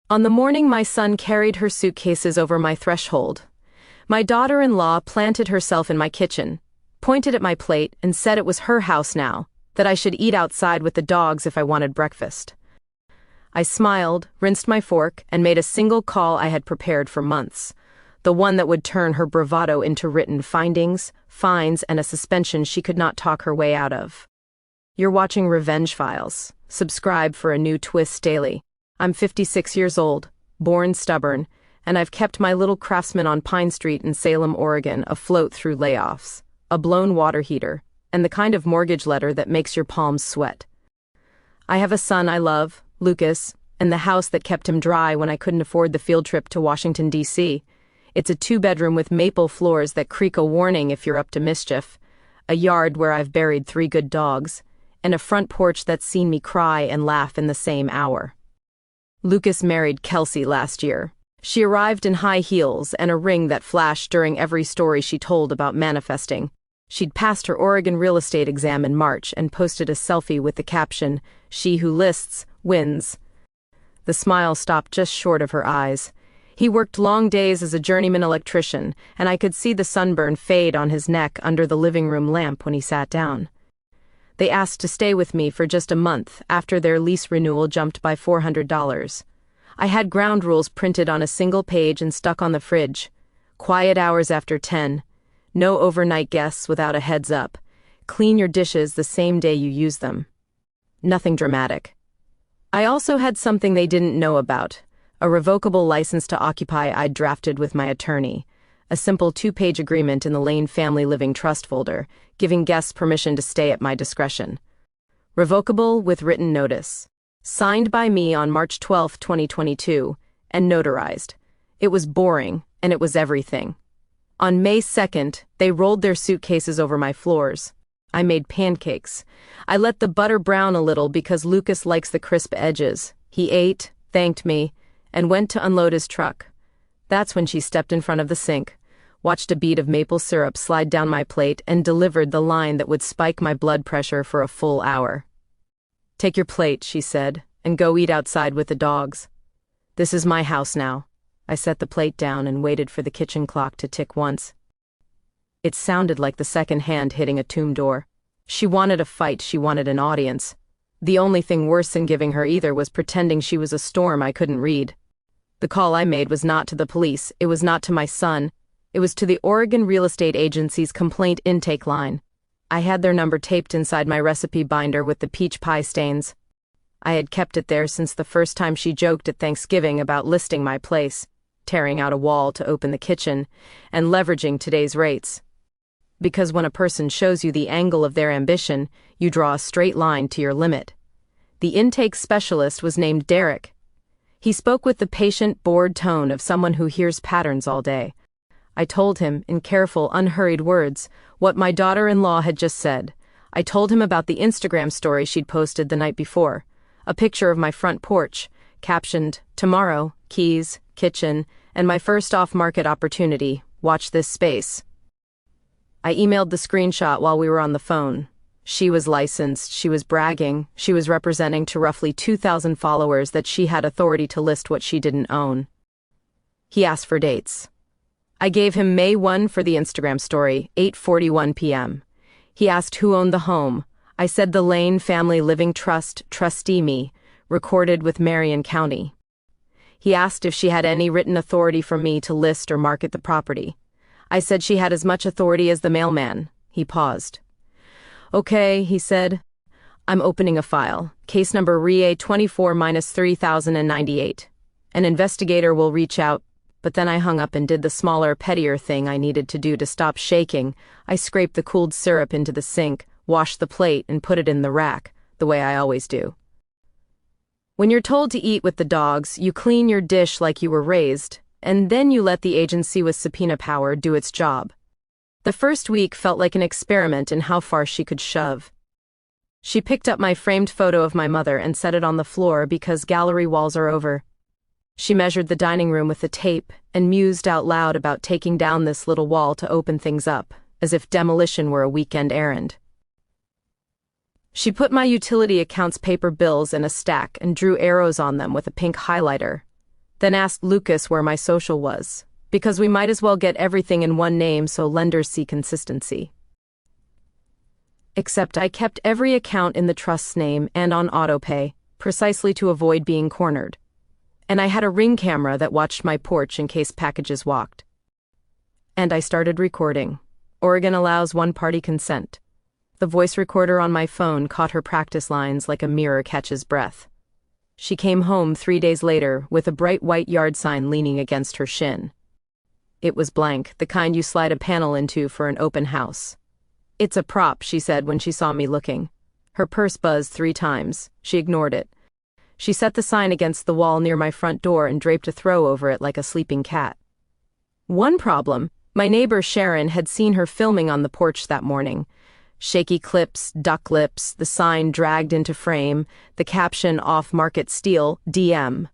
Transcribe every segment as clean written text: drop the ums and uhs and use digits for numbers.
On the morning my son carried her suitcases over my threshold, my daughter-in-law planted herself in my kitchen, pointed at my plate, and said it was her house now, that I should eat outside with the dogs if I wanted breakfast. I smiled, rinsed my fork, and made a single call I had prepared for months, the one that would turn her bravado into written findings, fines, and a suspension she could not talk her way out of. You're watching Revenge Files. Subscribe for a new twist daily. I'm 56 years old, born stubborn, and I've kept my little craftsman on Pine Street in Salem, Oregon, afloat through layoffs, a blown water heater, and the kind of mortgage letter that makes your palms sweat. I have a son I love, Lucas, and the house that kept him dry when I couldn't afford the field trip to Washington, D.C. It's a 2-bedroom with maple floors that creak a warning if you're up to mischief, a yard where I've buried 3 good dogs, and a front porch that's seen me cry and laugh in the same hour. Lucas married Kelsey last year. She arrived in high heels and a ring that flashed during every story she told about manifesting. She'd passed her Oregon real estate exam in March and posted a selfie with the caption, "She who lists, wins." The smile stopped just short of her eyes. He worked long days as a journeyman electrician, and I could see the sunburn fade on his neck under the living room lamp when he sat down. They asked to stay with me for just a month after their lease renewal jumped by $400. I had ground rules printed on a single page and stuck on the fridge. Quiet hours after 10. No overnight guests without a heads up. Clean your dishes the same day you use them. Nothing dramatic. I also had something they didn't know about, a revocable license to occupy I'd drafted with my attorney. A simple 2-page agreement in the Lane Family Living Trust folder, giving guests permission to stay at my discretion. Revocable with written notice. Signed by me on March 12, 2022, and notarized. It was boring, and it was everything. On May 2nd, they rolled their suitcases over my floors. I made pancakes. I let the butter brown a little because Lucas likes the crisp edges. He ate, thanked me, and went to unload his truck. That's when she stepped in front of the sink, watched a bead of maple syrup slide down my plate, and delivered the line that would spike my blood pressure for a full hour. "Take your plate," she said, "and go eat outside with the dogs. This is my house now." I set the plate down and waited for the kitchen clock to tick once. It sounded like the second hand hitting a tomb door. She wanted a fight, she wanted an audience. The only thing worse than giving her either was pretending she was a storm I couldn't read. The call I made was not to the police, it was not to my son, it was to the Oregon Real Estate Agency's complaint intake line. I had their number taped inside my recipe binder with the peach pie stains. I had kept it there since the first time she joked at Thanksgiving about listing my place, tearing out a wall to open the kitchen, and leveraging today's rates. Because when a person shows you the angle of their ambition, you draw a straight line to your limit. The intake specialist was named Derek. He spoke with the patient, bored tone of someone who hears patterns all day. I told him, in careful, unhurried words, what my daughter-in-law had just said. I told him about the Instagram story she'd posted the night before, a picture of my front porch, captioned, "Tomorrow, keys, kitchen, and my first off-market opportunity, watch this space." I emailed the screenshot while we were on the phone. She was licensed, she was bragging, she was representing to roughly 2,000 followers that she had authority to list what she didn't own. He asked for dates. I gave him May 1 for the Instagram story, 8:41 p.m. He asked who owned the home. I said the Lane Family Living Trust, trustee me, recorded with Marion County. He asked if she had any written authority from me to list or market the property. I said she had as much authority as the mailman. He paused. "Okay," he said. "I'm opening a file. Case number REA 24-3098. An investigator will reach out." But then I hung up and did the smaller, pettier thing I needed to do to stop shaking. I scraped the cooled syrup into the sink, washed the plate, and put it in the rack, the way I always do. When you're told to eat with the dogs, you clean your dish like you were raised, and then you let the agency with subpoena power do its job. The first week felt like an experiment in how far she could shove. She picked up my framed photo of my mother and set it on the floor because gallery walls are over. She measured the dining room with the tape and mused out loud about taking down this little wall to open things up, as if demolition were a weekend errand. She put my utility account's paper bills in a stack and drew arrows on them with a pink highlighter. Then asked Lucas where my social was, because we might as well get everything in one name so lenders see consistency. Except I kept every account in the trust's name and on autopay, precisely to avoid being cornered. And I had a Ring camera that watched my porch in case packages walked. And I started recording. Oregon allows one-party consent. The voice recorder on my phone caught her practice lines like a mirror catches breath. She came home 3 days later with a bright white yard sign leaning against her shin. It was blank, the kind you slide a panel into for an open house. "It's a prop," she said when she saw me looking. Her purse buzzed 3 times. She ignored it. She set the sign against the wall near my front door and draped a throw over it like a sleeping cat. One problem: my neighbor Sharon had seen her filming on the porch that morning. Shaky clips, duck lips, the sign dragged into frame, the caption "Off-Market Steal, DM."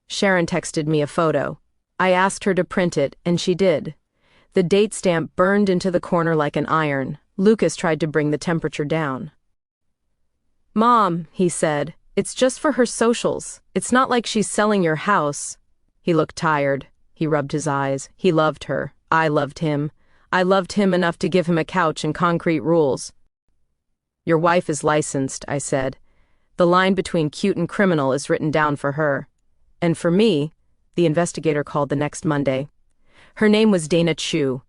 Sharon texted me a photo. I asked her to print it, and she did. The date stamp burned into the corner like an iron. Lucas tried to bring the temperature down. "Mom," he said, "it's just for her socials. It's not like she's selling your house." He looked tired. He rubbed his eyes. He loved her. I loved him. I loved him enough to give him a couch and concrete rules. "Your wife is licensed," I said. "The line between cute and criminal is written down for her. And for me," the investigator called the next Monday. Her name was Dana Chu.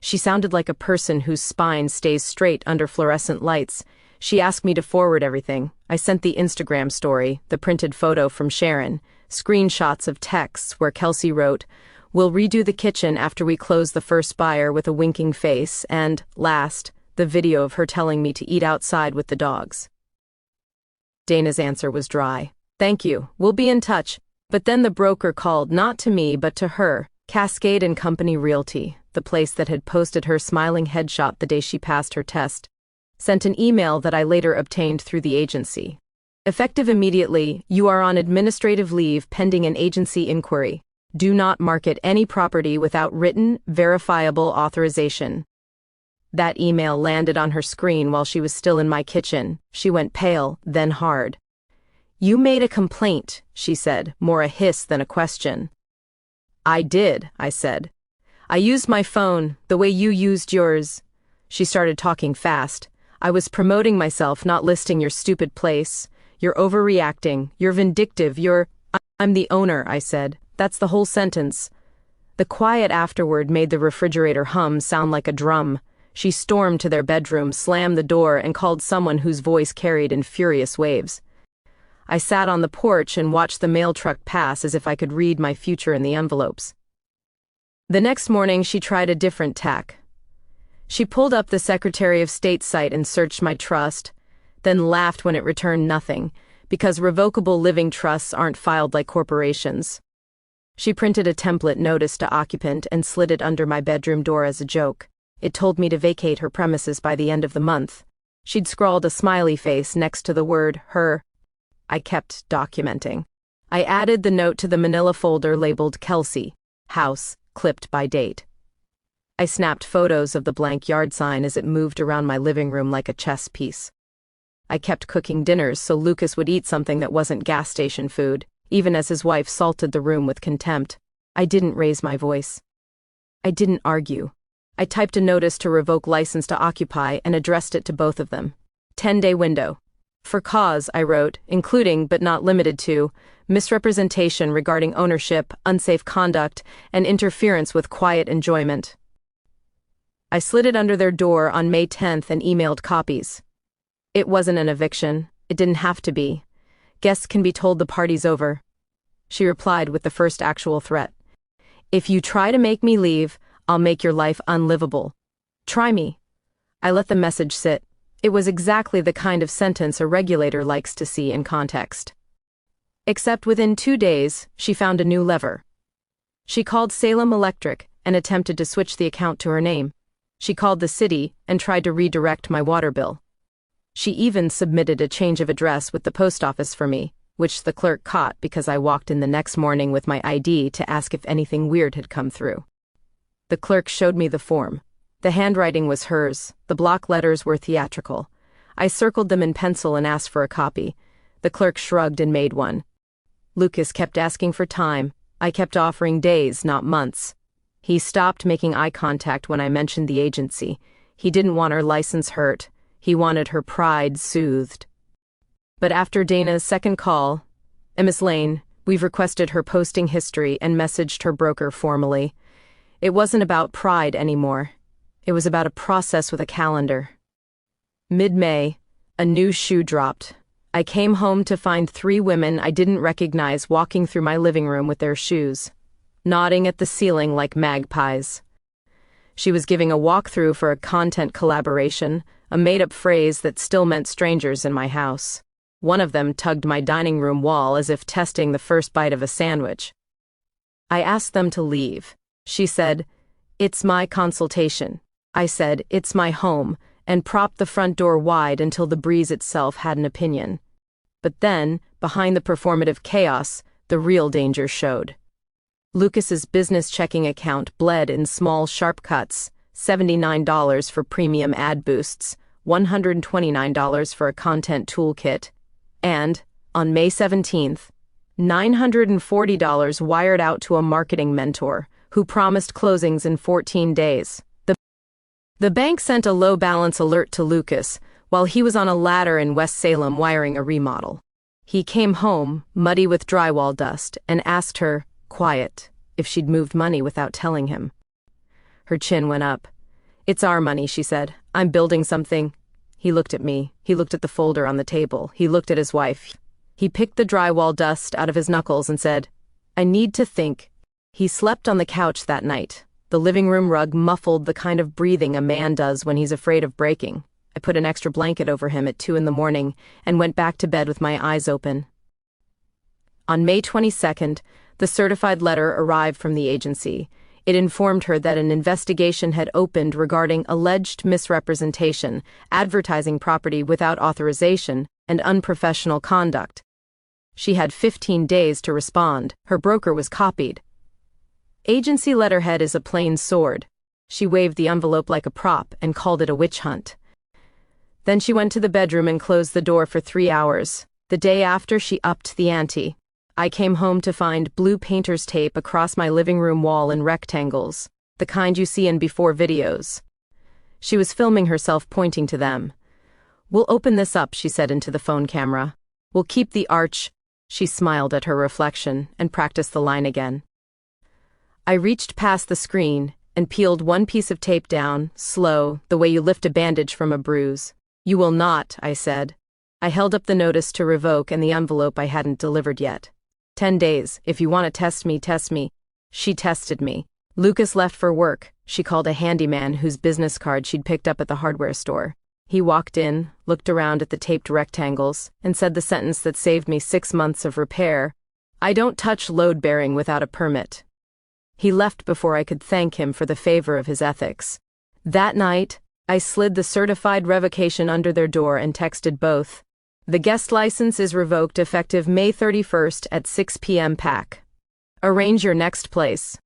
She sounded like a person whose spine stays straight under fluorescent lights. She asked me to forward everything. I sent the Instagram story, the printed photo from Sharon, screenshots of texts where Kelsey wrote, "We'll redo the kitchen after we close the first buyer," with a winking face, and, last, the video of her telling me to eat outside with the dogs. Dana's answer was dry. "Thank you, we'll be in touch." But then the broker called, not to me but to her, Cascade and Company Realty, the place that had posted her smiling headshot the day she passed her test, sent an email that I later obtained through the agency. "Effective immediately, you are on administrative leave pending an agency inquiry. Do not market any property without written, verifiable authorization." That email landed on her screen while she was still in my kitchen. She went pale, then hard. "You made a complaint," she said, more a hiss than a question. "I did," I said. "I used my phone, the way you used yours." She started talking fast. "I was promoting myself, not listing your stupid place. You're overreacting. You're vindictive. I'm the owner," I said. "That's the whole sentence." The quiet afterward made the refrigerator hum sound like a drum. She stormed to their bedroom, slammed the door, and called someone whose voice carried in furious waves. I sat on the porch and watched the mail truck pass as if I could read my future in the envelopes. The next morning she tried a different tack. She pulled up the Secretary of State site and searched my trust, then laughed when it returned nothing, because revocable living trusts aren't filed like corporations. She printed a template notice to occupant and slid it under my bedroom door as a joke. It told me to vacate her premises by the end of the month. She'd scrawled a smiley face next to the word her. I kept documenting. I added the note to the manila folder labeled Kelsey, house, clipped by date. I snapped photos of the blank yard sign as it moved around my living room like a chess piece. I kept cooking dinners so Lucas would eat something that wasn't gas station food, even as his wife salted the room with contempt. I didn't raise my voice. I didn't argue. I typed a notice to revoke license to occupy and addressed it to both of them. 10-day window. For cause, I wrote, including but not limited to misrepresentation regarding ownership, unsafe conduct, and interference with quiet enjoyment. I slid it under their door on May 10th and emailed copies. It wasn't an eviction. It didn't have to be. Guests can be told the party's over. She replied with the first actual threat. "If you try to make me leave, I'll make your life unlivable. Try me." I let the message sit. It was exactly the kind of sentence a regulator likes to see in context. Except within 2 days, she found a new lever. She called Salem Electric and attempted to switch the account to her name. She called the city and tried to redirect my water bill. She even submitted a change of address with the post office for me, which the clerk caught because I walked in the next morning with my ID to ask if anything weird had come through. The clerk showed me the form. The handwriting was hers. The block letters were theatrical. I circled them in pencil and asked for a copy. The clerk shrugged and made one. Lucas kept asking for time. I kept offering days, not months. He stopped making eye contact when I mentioned the agency. He didn't want her license hurt. He wanted her pride soothed. But after Dana's second call, Miss Lane, we've requested her posting history and messaged her broker formally. It wasn't about pride anymore. It was about a process with a calendar. Mid-May, a new shoe dropped. I came home to find 3 women I didn't recognize walking through my living room with their shoes, nodding at the ceiling like magpies. She was giving a walkthrough for a content collaboration, a made-up phrase that still meant strangers in my house. One of them tugged my dining room wall as if testing the first bite of a sandwich. I asked them to leave. She said, "It's my consultation." I said, "It's my home," and propped the front door wide until the breeze itself had an opinion. But then, behind the performative chaos, the real danger showed. Lucas's business checking account bled in small, sharp cuts, $79 for premium ad boosts, $129 for a content toolkit, and, on May 17th, $940 wired out to a marketing mentor who promised closings in 14 days. The bank sent a low balance alert to Lucas while he was on a ladder in West Salem wiring a remodel. He came home, muddy with drywall dust, and asked her, quiet, if she'd moved money without telling him. Her chin went up. "It's our money," she said. "I'm building something." He looked at me. He looked at the folder on the table. He looked at his wife. He picked the drywall dust out of his knuckles and said, "I need to think." He slept on the couch that night. The living room rug muffled the kind of breathing a man does when he's afraid of breaking. I put an extra blanket over him at 2 a.m. and went back to bed with my eyes open. On May 22nd, the certified letter arrived from the agency. It informed her that an investigation had opened regarding alleged misrepresentation, advertising property without authorization, and unprofessional conduct. She had 15 days to respond. Her broker was copied. Agency letterhead is a plain sword. She waved the envelope like a prop and called it a witch hunt. Then she went to the bedroom and closed the door for 3 hours. The day after, she upped the ante. I came home to find blue painter's tape across my living room wall in rectangles, the kind you see in before videos. She was filming herself pointing to them. "We'll open this up," she said into the phone camera. "We'll keep the arch." She smiled at her reflection and practiced the line again. I reached past the screen and peeled one piece of tape down, slow, the way you lift a bandage from a bruise. "You will not," I said. I held up the notice to revoke and the envelope I hadn't delivered yet. 10 days. If you want to test me, test me." She tested me. Lucas left for work. She called a handyman whose business card she'd picked up at the hardware store. He walked in, looked around at the taped rectangles, and said the sentence that saved me 6 months of repair: "I don't touch load-bearing without a permit." He left before I could thank him for the favor of his ethics. That night, I slid the certified revocation under their door and texted both. "The guest license is revoked effective May 31st at 6 p.m. PAC. Arrange your next place."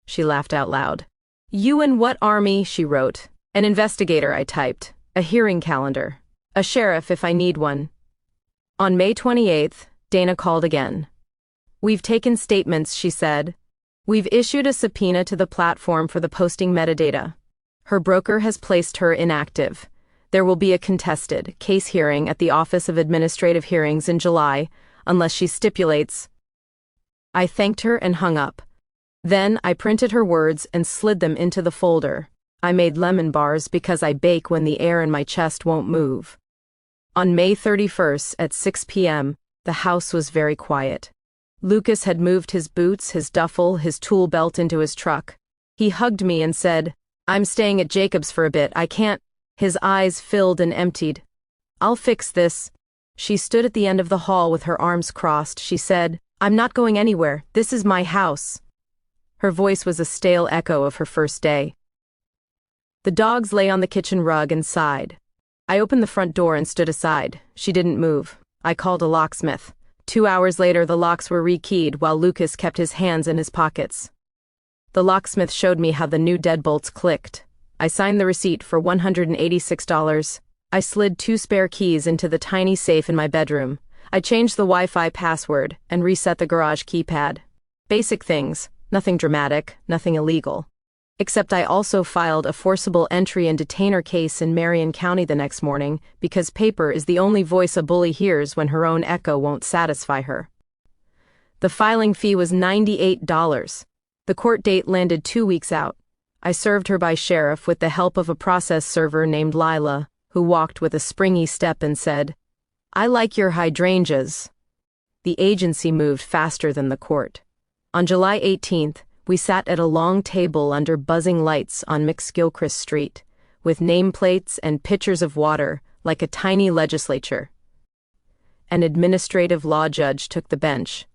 She laughed out loud. "You in what army?" she wrote. "An investigator," I typed. "A hearing calendar. A sheriff if I need one." On May 28th, Dana called again. "We've taken statements," she said. "We've issued a subpoena to the platform for the posting metadata. Her broker has placed her inactive. There will be a contested case hearing at the Office of Administrative Hearings in July, unless she stipulates." I thanked her and hung up. Then I printed her words and slid them into the folder. I made lemon bars because I bake when the air in my chest won't move. On May 31st at 6 p.m., the house was very quiet. Lucas had moved his boots, his duffel, his tool belt into his truck. He hugged me and said, "I'm staying at Jacob's for a bit, I can't." His eyes filled and emptied. "I'll fix this." She stood at the end of the hall with her arms crossed. She said, "I'm not going anywhere. This is my house." Her voice was a stale echo of her first day. The dogs lay on the kitchen rug and sighed. I opened the front door and stood aside. She didn't move. I called a locksmith. 2 hours later, the locks were rekeyed while Lucas kept his hands in his pockets. The locksmith showed me how the new deadbolts clicked. I signed the receipt for $186. I slid 2 spare keys into the tiny safe in my bedroom. I changed the Wi-Fi password and reset the garage keypad. Basic things, nothing dramatic, nothing illegal. Except I also filed a forcible entry and detainer case in Marion County the next morning because paper is the only voice a bully hears when her own echo won't satisfy her. The filing fee was $98. The court date landed 2 weeks out. I served her by sheriff with the help of a process server named Lila, who walked with a springy step and said, "I like your hydrangeas." The agency moved faster than the court. On July 18th, we sat at a long table under buzzing lights on McGilchrist Street, with nameplates and pitchers of water like a tiny legislature. An administrative law judge took the bench.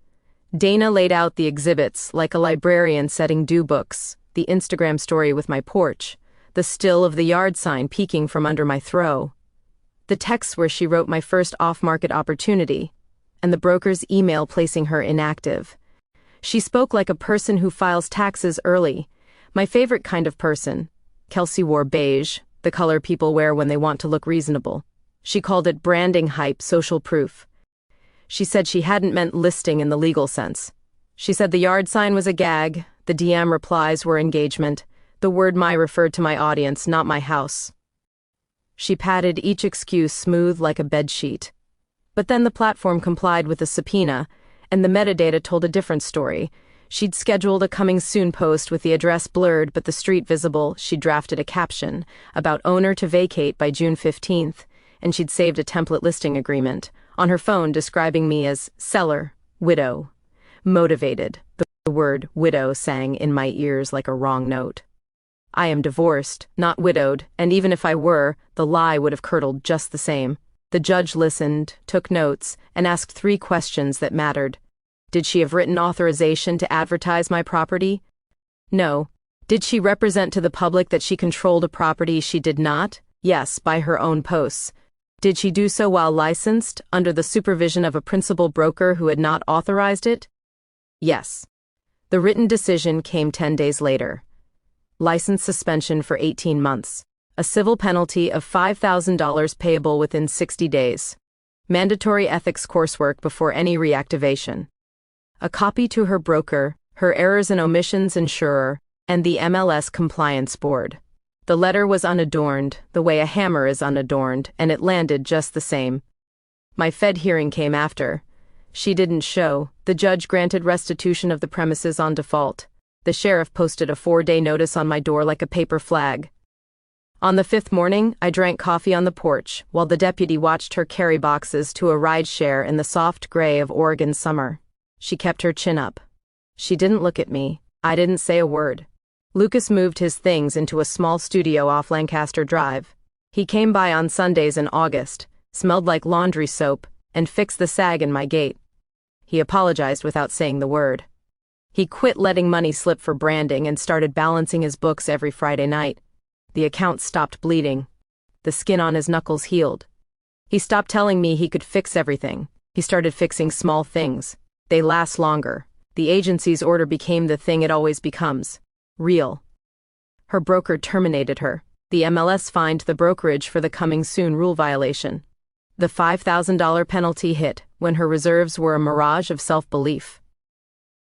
Dana laid out the exhibits like a librarian setting due books, the Instagram story with my porch, the still of the yard sign peeking from under my throw, the text where she wrote my first off-market opportunity, and the broker's email placing her inactive. She spoke like a person who files taxes early, my favorite kind of person. Kelsey wore beige, the color people wear when they want to look reasonable. She called it branding hype, social proof. She said she hadn't meant listing in the legal sense. She said the yard sign was a gag, the DM replies were engagement, the word my referred to my audience, not my house. She patted each excuse smooth like a bedsheet. But then the platform complied with the subpoena, and the metadata told a different story. She'd scheduled a coming soon post with the address blurred but the street visible. She'd drafted a caption about owner to vacate by June 15th, and she'd saved a template listing agreement on her phone describing me as seller, widow, motivated. The word widow sang in my ears like a wrong note. I am divorced, not widowed, and even if I were, the lie would have curdled just the same. The judge listened, took notes, and asked 3 questions that mattered. Did she have written authorization to advertise my property? No. Did she represent to the public that she controlled a property she did not? Yes, by her own posts. Did she do so while licensed, under the supervision of a principal broker who had not authorized it? Yes. The written decision came 10 days later. License suspension for 18 months. A civil penalty of $5,000 payable within 60 days. Mandatory ethics coursework before any reactivation. A copy to her broker, her errors and omissions insurer, and the MLS Compliance Board. The letter was unadorned, the way a hammer is unadorned, and it landed just the same. My Fed hearing came after. She didn't show. The judge granted restitution of the premises on default. The sheriff posted a 4-day notice on my door like a paper flag. On the 5th morning, I drank coffee on the porch, while the deputy watched her carry boxes to a rideshare in the soft gray of Oregon summer. She kept her chin up. She didn't look at me. I didn't say a word. Lucas moved his things into a small studio off Lancaster Drive. He came by on Sundays in August, smelled like laundry soap, and fixed the sag in my gate. He apologized without saying the word. He quit letting money slip for branding and started balancing his books every Friday night. The account stopped bleeding. The skin on his knuckles healed. He stopped telling me he could fix everything. He started fixing small things. They last longer. The agency's order became the thing it always becomes. Real. Her broker terminated her. The MLS fined the brokerage for the coming soon rule violation. The $5,000 penalty hit when her reserves were a mirage of self-belief.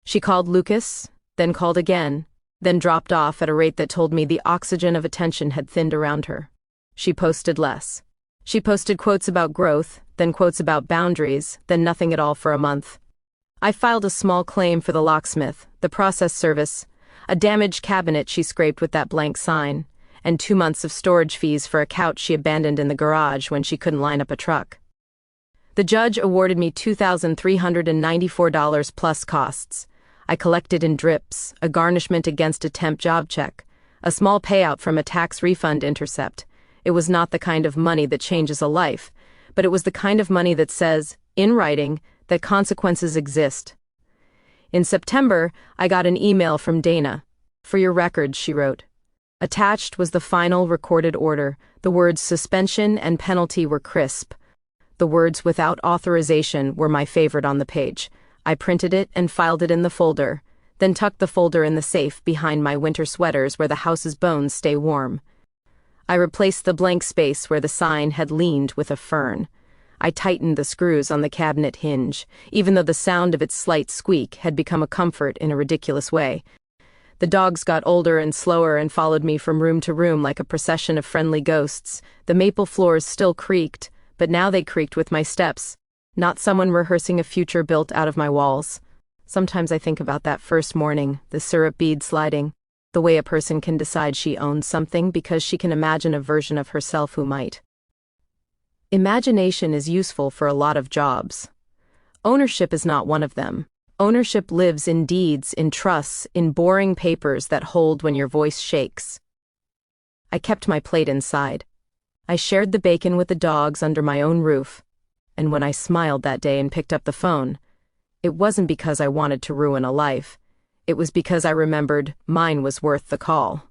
She called Lucas, then called again, then dropped off at a rate that told me the oxygen of attention had thinned around her. She posted less. She posted quotes about growth, then quotes about boundaries, then nothing at all for a month. I filed a small claim for the locksmith, the process service, a damaged cabinet she scraped with that blank sign, and 2 months of storage fees for a couch she abandoned in the garage when she couldn't line up a truck. The judge awarded me $2,394 plus costs. I collected in drips, a garnishment against a temp job check, a small payout from a tax refund intercept. It was not the kind of money that changes a life, but it was the kind of money that says, in writing, that consequences exist. In September, I got an email from Dana. "For your records," she wrote. Attached was the final recorded order. The words suspension and penalty were crisp. The words without authorization were my favorite on the page. I printed it and filed it in the folder, then tucked the folder in the safe behind my winter sweaters where the house's bones stay warm. I replaced the blank space where the sign had leaned with a fern. I tightened the screws on the cabinet hinge, even though the sound of its slight squeak had become a comfort in a ridiculous way. The dogs got older and slower and followed me from room to room like a procession of friendly ghosts. The maple floors still creaked, but now they creaked with my steps, not someone rehearsing a future built out of my walls. Sometimes I think about that first morning, the syrup bead sliding, the way a person can decide she owns something because she can imagine a version of herself who might. Imagination is useful for a lot of jobs. Ownership is not one of them. Ownership lives in deeds, in trusts, in boring papers that hold when your voice shakes. I kept my plate inside. I shared the bacon with the dogs under my own roof. And when I smiled that day and picked up the phone, it wasn't because I wanted to ruin a life. It was because I remembered mine was worth the call.